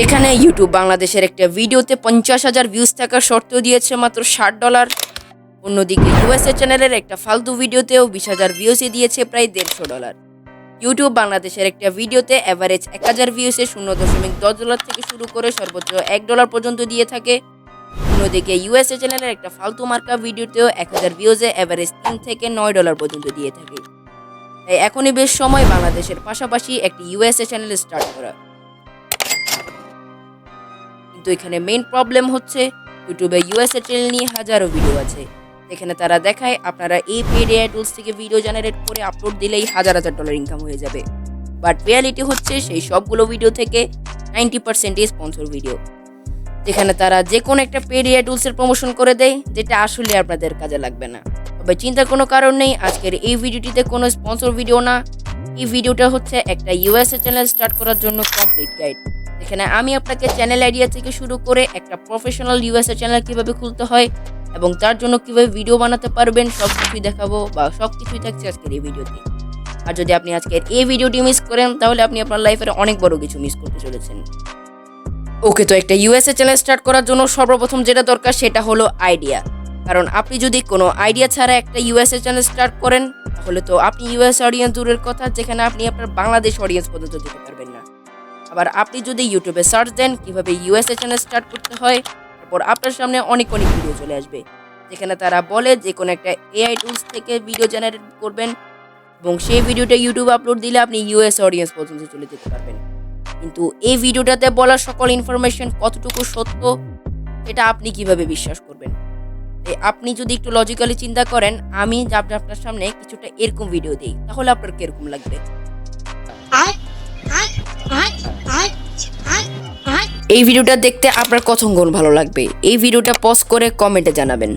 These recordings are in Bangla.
এখানে ইউটিউব বাংলাদেশের একটা ভিডিওতে 50,000 ভিউজ থাকার শর্তেও দিয়েছে মাত্র $60। অন্যদিকে ইউএসএ চ্যানেলের একটা ফালতু ভিডিওতেও 20,000 ভিউজে দিয়েছে প্রায় $150। ইউটিউব বাংলাদেশের একটা ভিডিওতে অ্যাভারেজ 1000 ভিউসে $0.10 থেকে শুরু করে সর্বোচ্চ $1 পর্যন্ত দিয়ে থাকে। অন্যদিকে ইউএসএ চ্যানেলের একটা ফালতু মার্কা ভিডিওতেও 1000 ভিউজে অ্যাভারেজ $3 থেকে $9 পর্যন্ত দিয়ে থাকে। তাই এখনই বেশ সময় বাংলাদেশের পাশাপাশি একটি ইউএসএ চ্যানেল স্টার্ট করা। কিন্তু এখানে মেইন প্রবলেম হচ্ছে ইউটিউবে ইউএসএ চ্যানেল নিয়ে হাজারো ভিডিও আছে, এখানে তারা দেখায় আপনারা এই পেড এআই টুলস থেকে ভিডিও জেনারেট করে আপলোড দিলেই $1000 ইনকাম হয়ে যাবে। বাট রিয়ালিটি হচ্ছে সেই সবগুলো ভিডিও থেকে 90% স্পন্সর ভিডিও, যেখানে তারা যে কোনো একটা পেড এআই টুলসের প্রমোশন করে দেয় যেটা আসলে আপনাদের কাজে লাগবে না। তবে চিন্তার কোনো কারণ নেই, আজকের এই ভিডিওটিতে কোনো স্পন্সর ভিডিও না, এই ভিডিওটা হচ্ছে একটা ইউএসএ চ্যানেল স্টার্ট করার জন্য কমপ্লিট গাইড। এখানে আমি আপনাকে চ্যানেল আইডিয়া থেকে শুরু করে একটা প্রফেশনাল ইউএসএ চ্যানেল কিভাবে খুলতে হয় এবং তার জন্য কিভাবে ভিডিও বানাতে পারবেন সব কিছুই দেখাবো, বা সব কিছুই থাকছে আজকের এই ভিডিওতে। আর যদি আপনি আজকের এই ভিডিওটি মিস করেন তাহলে আপনি আপনার লাইফের অনেক বড় কিছু মিস করতে চলেছেন। ওকে, তো একটা ইউএসএ চ্যানেল স্টার্ট করার জন্য সর্বপ্রথম যেটা দরকার সেটা হলো আইডিয়া। কারণ আপনি যদি কোনো আইডিয়া ছাড়া একটা ইউএসএ চ্যানেল স্টার্ট করেন তাহলে তো আপনি ইউএস অডিয়েন্স দূরের কথা, যেখানে আপনি আপনার বাংলাদেশ অডিয়েন্স পর্যন্ত দিতে পারবেন না। আবার আপনি যদি ইউটিউবে সার্চ দেন কিভাবে ইউএসএ চ্যানেল স্টার্ট করতে হয়, তারপর আপনার সামনে অনেক ভিডিও চলে আসবে, যেখানে তারা বলে যে কোনো একটা এআই টুলস থেকে ভিডিও জেনারেট করবেন এবং সেই ভিডিওটা ইউটিউবে আপলোড দিলে আপনি ইউএস অডিয়েন্স পর্যন্ত চলে যেতে পারবেন। কিন্তু এই ভিডিওটাতে বলা সকল ইনফরমেশন কতটুকু সত্য এটা আপনি কিভাবে বিশ্বাস করবেন? আপনি যদি একটু লজিক্যালি চিন্তা করেন, আমি আপনার সামনে কিছুটা এরকম ভিডিও দিই তাহলে আপনার কিরকম লাগবে? এই ভিডিওটা দেখতে আপনার কতক্ষণ ভালো লাগবে এই ভিডিওটা পজ করে কমেন্টে জানাবেন।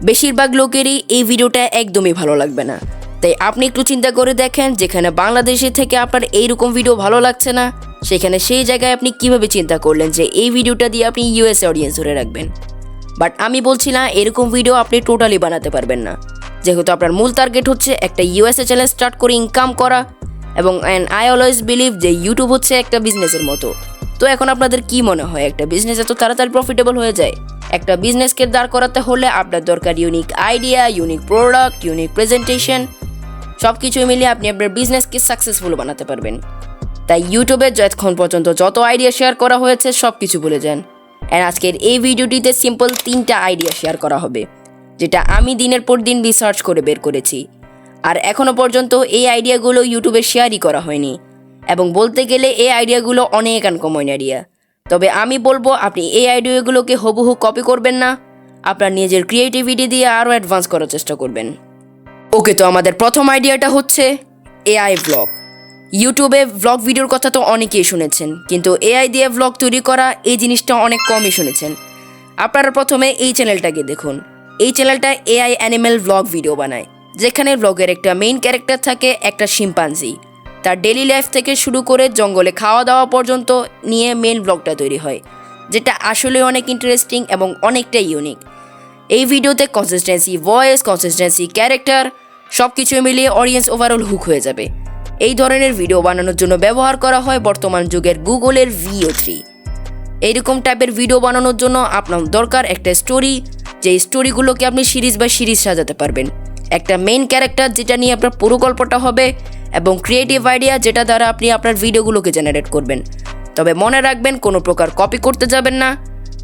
বেশিরভাগ লোকেরই এই ভিডিওটা একদমই ভালো লাগবে না, তাই আপনি একটু চিন্তা করে দেখেন যেখানে বাংলাদেশে থেকে আপনার এইরকম ভিডিও ভালো লাগছে না, সেখানে সেই জায়গায় আপনি কিভাবে চিন্তা করলেন যে এই ভিডিওটা দিয়ে আপনি ইউএস অডিয়েন্স ধরে রাখবেন। বাট আমি বলছি না এরকম ভিডিও আপনি টোটালি বানাতে পারবেন না, যেহেতু আপনার মূল টার্গেট হচ্ছে একটা ইউএসএ চ্যানেল স্টার্ট করে ইনকাম করা, এবং আই অলওয়েজ বিলিভ যে ইউটিউব হচ্ছে একটা বিজনেসের মতো। তো এখন আপনাদের কি মনে হয় একটা বিজনেস এত তাড়াতাড়ি প্রফিটেবল হয়ে যায়? একটা বিজনেসকে দাঁড় করাতে হলে আপনার দরকার unique idea, unique product, unique presentation, সব কিছু মিলিয়ে আপনি আপনার বিজনেসকে সাকসেসফুল বানাতে পারবেন। তাই ইউটিউবে যতক্ষণ পর্যন্ত যত আইডিয়া শেয়ার করা হয়েছে সব কিছু ভুলে যান। আর আজকের এই ভিডিওটিতে সিম্পল 3টা আইডিয়া শেয়ার করা হবে, যেটা আমি দিনের পর দিন রিসার্চ করে বের করেছি। আর এখনও পর্যন্ত এই আইডিয়াগুলো ইউটিউবে শেয়ারই করা হয়নি, এবং বলতে গেলে এই আইডিয়াগুলো অনেক আনকমন আইডিয়া। তবে আমি বলবো আপনি এই আইডিয়াগুলোকে হুবহু কপি করবেন না, আপনার নিজের ক্রিয়েটিভিটি দিয়ে আরও অ্যাডভান্স করার চেষ্টা করবেন। ওকে, তো আমাদের প্রথম আইডিয়াটা হচ্ছে এআই ব্লগ। ইউটিউবে ব্লগ ভিডিওর কথা তো অনেকেই শুনেছেন, কিন্তু এআই দিয়ে ব্লগ তৈরি করা এই জিনিসটা অনেক কমই শুনেছেন। আপনারা প্রথমে এই চ্যানেলটাকে দেখুন। এই চ্যানেলটা এআই অ্যানিমেল ব্লগ ভিডিও বানায়, যেখানে ব্লগের একটা মেইন ক্যারেক্টার থাকে একটা শিম্পাঞ্জি। তার ডেইলি লাইফ থেকে শুরু করে জঙ্গলে খাওয়া দাওয়া পর্যন্ত নিয়ে মেইন ব্লগটা তৈরি হয়, যেটা আসলে অনেক ইন্টারেস্টিং এবং অনেকটা ইউনিক। এই ভিডিওতে কনসিস্টেন্সি ভয়েস, কনসিস্টেন্সি ক্যারেক্টার সব কিছু মিলিয়ে অডিয়েন্স ওভারঅল হুক হয়ে যাবে। এই ধরনের ভিডিও বানানোর জন্য ব্যবহার করা হয় বর্তমান যুগের গুগলের VO3। এইরকম টাইপের ভিডিও বানানোর জন্য আপনার দরকার একটা স্টোরি, যে স্টোরিগুলোকে আপনি সিরিজ বাই সিরিজ সাজাতে পারবেন, একটা মেইন ক্যারেক্টার যেটা নিয়ে আপনার পুরো গল্পটা হবে, এবং ক্রিয়েটিভ আইডিয়া যেটা দ্বারা আপনি আপনার ভিডিওগুলোকে জেনারেট করবেন। তবে মনে রাখবেন কোনো প্রকার কপি করতে যাবেন না,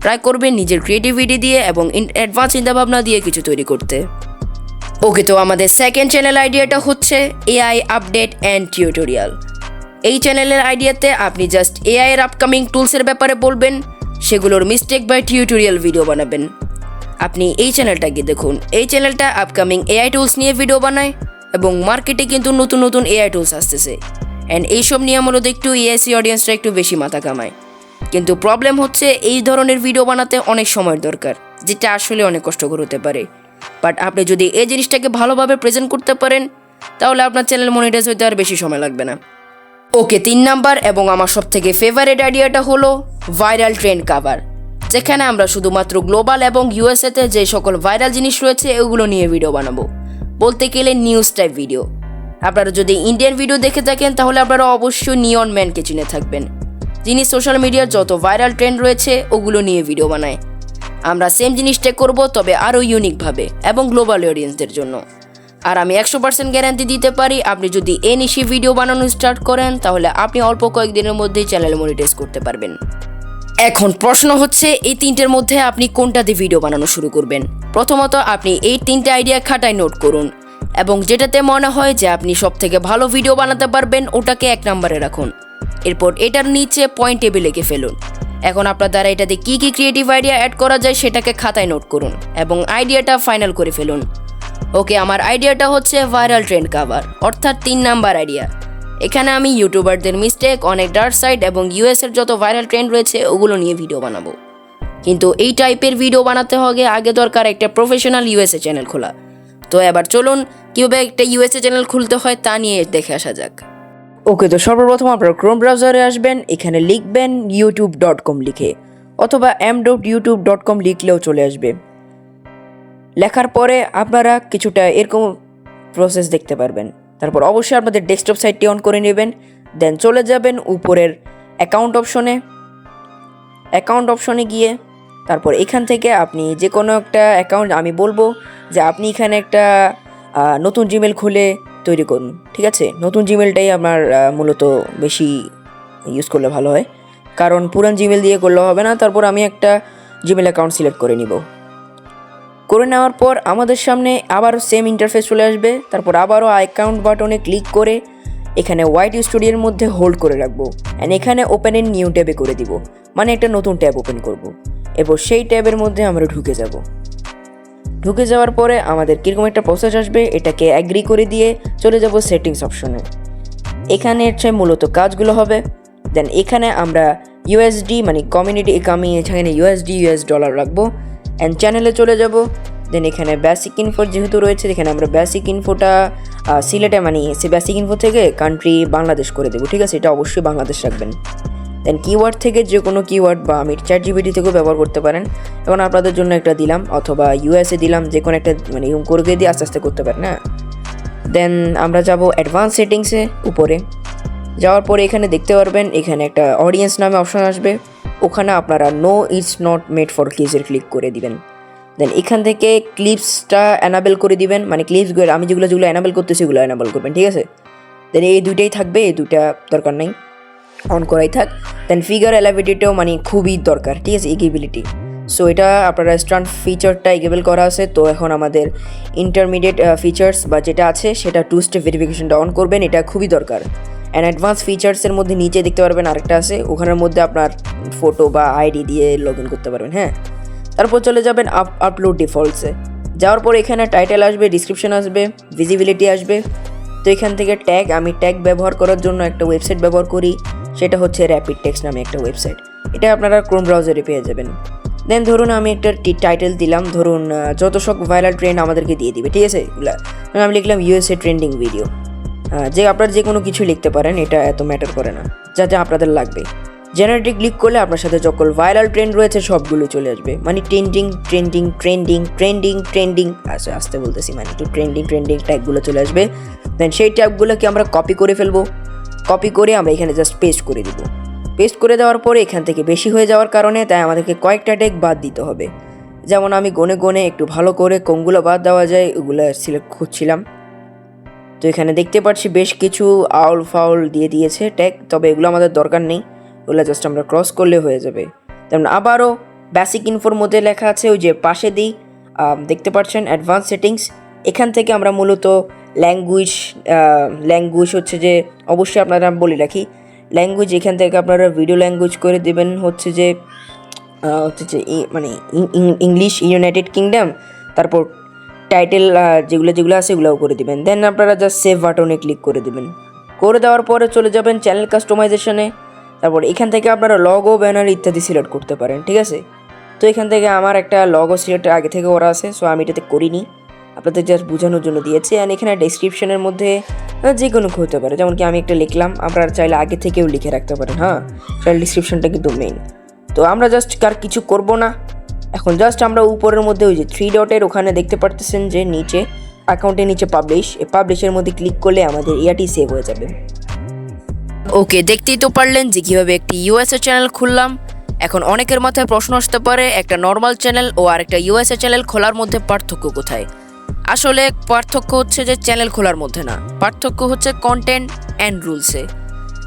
ট্রাই করবেন নিজের ক্রিয়েটিভিটি দিয়ে এবং অ্যাডভান্স চিন্তাভাবনা দিয়ে কিছু তৈরি করতে। ওকে, তো আমাদের সেকেন্ড চ্যানেল আইডিয়াটা হচ্ছে এআই আপডেট অ্যান্ড টিউটোরিয়াল। এই চ্যানেলের আইডিয়াতে আপনি জাস্ট এআই এর আপকামিং টুলসের ব্যাপারে বলবেন, সেগুলোর মিস্টেক বাই টিউটোরিয়াল ভিডিও বানাবেন। আপনি এই চ্যানেলটাকে দেখুন, এই চ্যানেলটা আপকামিং এআই টুলস নিয়ে ভিডিও বানায়, এবং মার্কেটে কিন্তু নতুন নতুন এআই টুলস আসতেছে, অ্যান্ড এইসব নিয়ে মূলত একটু এআইসি অডিয়েন্সরা একটু বেশি মাথা কামায়। কিন্তু প্রবলেম হচ্ছে এই ধরনের ভিডিও বানাতে অনেক সময়ের দরকার, যেটা আসলে অনেক কষ্টকর হতে পারে। বাট আপনি যদি এই জিনিসটাকে ভালোভাবে প্রেজেন্ট করতে পারেন তাহলে আপনার চ্যানেল মনিটাইজ হতে আর বেশি সময় লাগবে না। ওকে, 3 নাম্বার এবং আমার সবথেকে ফেভারিট আইডিয়াটা হলো ভাইরাল ট্রেন্ড কাভার, যেখানে আমরা শুধুমাত্র গ্লোবাল এবং ইউএসএতে যে সকল ভাইরাল জিনিস রয়েছে এগুলো নিয়ে ভিডিও বানাবো, বলতে গেলে নিউজ টাইপ ভিডিও। আপনারা যদি ইন্ডিয়ান ভিডিও দেখে থাকেন তাহলে আপনারা অবশ্যই নিয়ন ম্যানকে চিনে থাকবেন। যিনি সোশ্যাল মিডিয়ার যত ভাইরাল ট্রেন্ড রয়েছে ওগুলো নিয়ে ভিডিও বানায়। আমরা সেম জিনিসটা করব, তবে আরও ইউনিকভাবে এবং গ্লোবাল অডিয়েন্সদের জন্য। আর আমি 100% গ্যারান্টি দিতে পারি, আপনি যদি এই নিশি ভিডিও বানানো স্টার্ট করেন তাহলে আপনি অল্প কয়েকদিনের মধ্যেই চ্যানেল মনিটাইজ করতে পারবেন। এখন প্রশ্ন হচ্ছে, এই তিনটের মধ্যে আপনি কোনটা দিয়ে ভিডিও বানানো শুরু করবেন? প্রথমত আপনি এই তিনটে আইডিয়া খাতায় নোট করুন এবং যেটাতে মনে হয় যে আপনি সব থেকে ভালো ভিডিও বানাতে পারবেন ওটাকে 1 নম্বরে রাখুন। এরপর এটার নিচে পয়েন্ট টেবিল লিখে ফেলুন। এখন আপনার দ্বারা এটাতে কী কী ক্রিয়েটিভ আইডিয়া অ্যাড করা যায় সেটাকে খাতায় নোট করুন এবং আইডিয়াটা ফাইনাল করে ফেলুন। ওকে, আমার আইডিয়াটা হচ্ছে ভাইরাল ট্রেন্ড কাভার, অর্থাৎ 3 নাম্বার আইডিয়া। এখানে আমি ইউটিউবারদের মিস্টেক, অনেক ডার্ক সাইড এবং ইউএসের যত ভাইরাল ট্রেন্ড রয়েছে ওগুলো নিয়ে ভিডিও বানাবো। কিন্তু এই টাইপের ভিডিও বানাতে হলে আগে দরকার একটা প্রফেশনাল ইউএসএ চ্যানেল খোলা। তো এবার চলুন কীভাবে একটা ইউএসএ চ্যানেল খুলতে হয় তা নিয়ে দেখে আসা যাক। ওকে, তো সর্বপ্রথম আপনারা ক্রোম ব্রাউজারে আসবেন, এখানে লিখবেন youtube.com লিখে, অথবা m.youtube.com লিখলেও চলে আসবে। লেখার পরে আপনারা কিছুটা এরকম প্রসেস দেখতে পারবেন। তারপর অবশ্যই আপনাদের ডেস্কটপ সাইটটি অন করে নেবেন, দেন চলে যাবেন উপরের অ্যাকাউন্ট অপশনে গিয়ে তারপর এখান থেকে আপনি যে কোনো একটা অ্যাকাউন্ট, আমি বলবো যে আপনি এখানে একটা নতুন জিমেল খুলে তৈরি করুন। ঠিক আছে, নতুন জিমেলটাই আমার মূলত বেশি ইউজ করলে ভালো হয়, কারণ পুরান জিমেল দিয়ে করলে হবে না। তারপর আমি একটা জিমেল অ্যাকাউন্ট সিলেক্ট করে নিব। করে নেওয়ার পর আমাদের সামনে আবার সেম ইন্টারফেস চলে আসবে। তারপর আবারও অ্যাকাউন্ট বাটনে ক্লিক করে এখানে হোয়াইট স্টুডিওর মধ্যে হোল্ড করে রাখবো অ্যান্ড এখানে ওপেন ইন নিউ ট্যাবে করে দিব, মানে একটা নতুন ট্যাব ওপেন করব। এরপর সেই ট্যাবের মধ্যে আমরা ঢুকে যাওয়ার পরে আমাদের কীরকম একটা প্রসেস আসবে, এটাকে অ্যাগ্রি করে দিয়ে চলে যাব সেটিংস অপশনে। এখানে হচ্ছে মূলত কাজগুলো হবে। দেন এখানে আমরা ইউএসডি মানে কমিউনিটি, আমি এখানে ইউএসডি US ডলার রাখবো অ্যান্ড চ্যানেলে চলে যাব। দেন এখানে বেসিক ইনফো যেহেতু রয়েছে, এখানে আমরা বেসিক ইনফোটা সিলেটে মানে সে বেসিক ইনফো থেকে কান্ট্রি বাংলাদেশ করে দেবো। ঠিক আছে, এটা অবশ্যই বাংলাদেশ রাখবেন। দেন কিওয়ার্ড থেকে যে কোনো কিওয়ার্ড বা আমি ChatGPT থেকেও ব্যবহার করতে পারেন। এখন আপনাদের জন্য একটা দিলাম, অথবা ইউএসএ দিলাম, যে কোনো একটা মানে ইউম করে দিয়ে আস্তে আস্তে করতে পারেন। হ্যাঁ, দেন আমরা যাব অ্যাডভান্স সেটিংসে। উপরে যাওয়ার পরে এখানে দেখতে পারবেন এখানে একটা অডিয়েন্স নামে অপশন আসবে, ওখানে আপনারা no it's not made for কিডসের ক্লিক করে দিবেন। দেন এখান থেকে ক্লিপসটা অ্যানাবেল করে দিবেন, মানে ক্লিপসগুলো আমি যেগুলো অ্যানাবেল করতেছি সেগুলো অ্যানাবেল করবেন। ঠিক আছে, দেন এই দুইটাই থাকবে, এই দুইটা দরকার নেই, অন করাই থাক। দেন ফিগার এলাবিলিটিটাও মানে খুবই দরকার। ঠিক আছে, এগেবিলিটি, সো এটা আপনারা স্ট্যান্ড ফিচারটা এগেবল করা আছে। তো এখন আমাদের ইন্টারমিডিয়েট ফিচার্স বা যেটা আছে সেটা 2 স্টেপ ভেরিফিকেশনটা অন করবেন, এটা খুবই দরকার। অ্যান্ড অ্যাডভান্স ফিচার্সের মধ্যে নিচে দেখতে পারবেন আরেকটা আছে, ওখানের মধ্যে আপনার ফটো বা আইডি দিয়ে লগ ইন করতে পারবেন। হ্যাঁ, তারপর চলে যাবেন আপলোড ডিফল্টসে। যাওয়ার পর এখানে টাইটেল আসবে, ডিসক্রিপশন আসবে, ভিজিবিলিটি আসবে। তো এখান থেকে ট্যাগ, আমি ট্যাগ ব্যবহার করার জন্য একটা ওয়েবসাইট ব্যবহার করি, সেটা হচ্ছে র্যাপিড টেক্সট নামে একটা ওয়েবসাইট। এটা আপনারা ক্রোম ব্রাউজারে পেয়ে যাবেন। দেন ধরুন আমি একটা টাইটেল দিলাম, ধরুন যত সব ভাইরাল ট্রেন্ড আমাদেরকে দিয়ে দিবে। ঠিক আছে, আমি লিখলাম USA ট্রেন্ডিং ভিডিও, যে আপনারা যে কোনো কিছু লিখতে পারেন, এটা এত ম্যাটার করে না, যা যা আপনাদের লাগবে। জেনারেটে ক্লিক করলে আপনার সাথে যখন ভাইরাল ট্রেন্ড রয়েছে সবগুলো চলে আসবে, মানে ট্রেন্ডিং আস্তে বলতেছি, মানে একটু ট্রেন্ডিং ট্যাগগুলো চলে আসবে। দেন সেই ট্যাগগুলোকে আমরা কপি করে ফেলবো, কপি করে আমরা এখানে জাস্ট পেস্ট করে দিব। পেস্ট করে দেওয়ার পরে এখান থেকে বেশি হয়ে যাওয়ার কারণে তাই আমাদেরকে কয়েকটা ট্যাগ বাদ দিতে হবে। যেমন আমি গনে একটু ভালো করে কোনগুলো বাদ দেওয়া যায় ওগুলো সিলেক্ট করছিলাম। তো এখানে দেখতে পাচ্ছি বেশ কিছু আউল ফাউল দিয়ে দিয়েছে ট্যাগ, তবে এগুলো আমাদের দরকার নেই, ওগুলো জাস্ট আমরা ক্রস করলে হয়ে যাবে। তেমন আবারও বেসিক ইনফোর মধ্যে লেখা আছে, ওই যে পাশে দিই দেখতে পাচ্ছেন অ্যাডভান্স সেটিংস। এখান থেকে আমরা মূলত ল্যাঙ্গুয়েজ হচ্ছে যে, অবশ্যই আপনারা বলে রাখি ল্যাঙ্গুয়েজ, এখান থেকে আপনারা ভিডিও ল্যাঙ্গুয়েজ করে দেবেন হচ্ছে যে মানে ইংলিশ, ইউনাইটেড কিংডম। তারপর টাইটেল যেগুলো আছে এগুলোও করে দিবেন। দেন আপনারা জাস্ট সেভ বাটনে ক্লিক করে দেবেন। করে দেওয়ার পরে চলে যাবেন চ্যানেল কাস্টমাইজেশনে। তারপর এখান থেকে আপনারা লগো, ব্যানার ইত্যাদি সিলেক্ট করতে পারেন। ঠিক আছে, তো এখান থেকে আমার একটা লগো সিলেক্ট আগে থেকে করা আছে, সো আমি এটাতে করিনি, আপনাদের জাস্ট বোঝানোর জন্য দিয়েছি। অ্যান্ড এখানে ডেসক্রিপশনের মধ্যে যে কোনো হতে পারে, যেমন কি আমি একটা লিখলাম, আপনারা চাইলে আগে থেকেও লিখে রাখতে পারেন। হ্যাঁ, চ্যানেল ডিসক্রিপশনটা কিন্তু মেইন। তো আমরা জাস্ট কার কিছু করব না, এখন জাস্ট আমরা উপরের মধ্যে ওই যে 3 ডটের ওখানে দেখতে পারতেছেন যে নিচে অ্যাকাউন্টের নিচে পাবলিশ, এই পাবলিশের মধ্যে ক্লিক করলে আমাদের ইয়াটি সেভ হয়ে যাবে। ওকে, দেখতেই তো পারলেন যে কীভাবে একটি ইউএসএ চ্যানেল খুললাম। এখন অনেকের মাথায় প্রশ্ন আসতে পারে একটা নর্মাল চ্যানেল ও আরেকটা ইউএসএ চ্যানেল খোলার মধ্যে পার্থক্য কোথায়। আসলে পার্থক্য হচ্ছে যে চ্যানেল খোলার মধ্যে না, পার্থক্য হচ্ছে কন্টেন্ট অ্যান্ড রুলসে।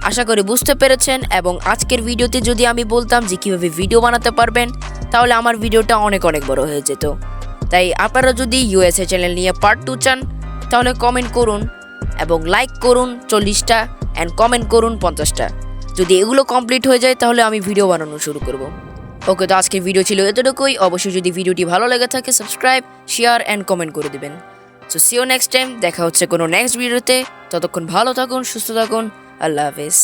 আশা করি বুঝতে পেরেছেন, এবং আজকের ভিডিওতে যদি আমি বলতাম যে কীভাবে ভিডিও বানাতে পারবেন তাহলে আমার ভিডিওটা অনেক বড় হয়ে যেত। তাই আপনারা যদি ইউএসএ চ্যানেল নিয়ে পার্ট 2 চান তাহলে কমেন্ট করুন এবং লাইক করুন 40টা অ্যান্ড কমেন্ট করুন 50টা। যদি এগুলো কমপ্লিট হয়ে যায় তাহলে আমি ভিডিও বানানো শুরু করব। ওকে, তো আজকের ভিডিও ছিল এতটুকুই। অবশ্যই যদি ভিডিওটি ভালো লেগে থাকে সাবস্ক্রাইব, শেয়ার অ্যান্ড কমেন্ট করে দিবেন। So see you next time, দেখা হচ্ছে কোনো নেক্সট ভিডিওতে। ততক্ষণ ভালো থাকুন, সুস্থ থাকুন, আল্লাহ হাফেজ।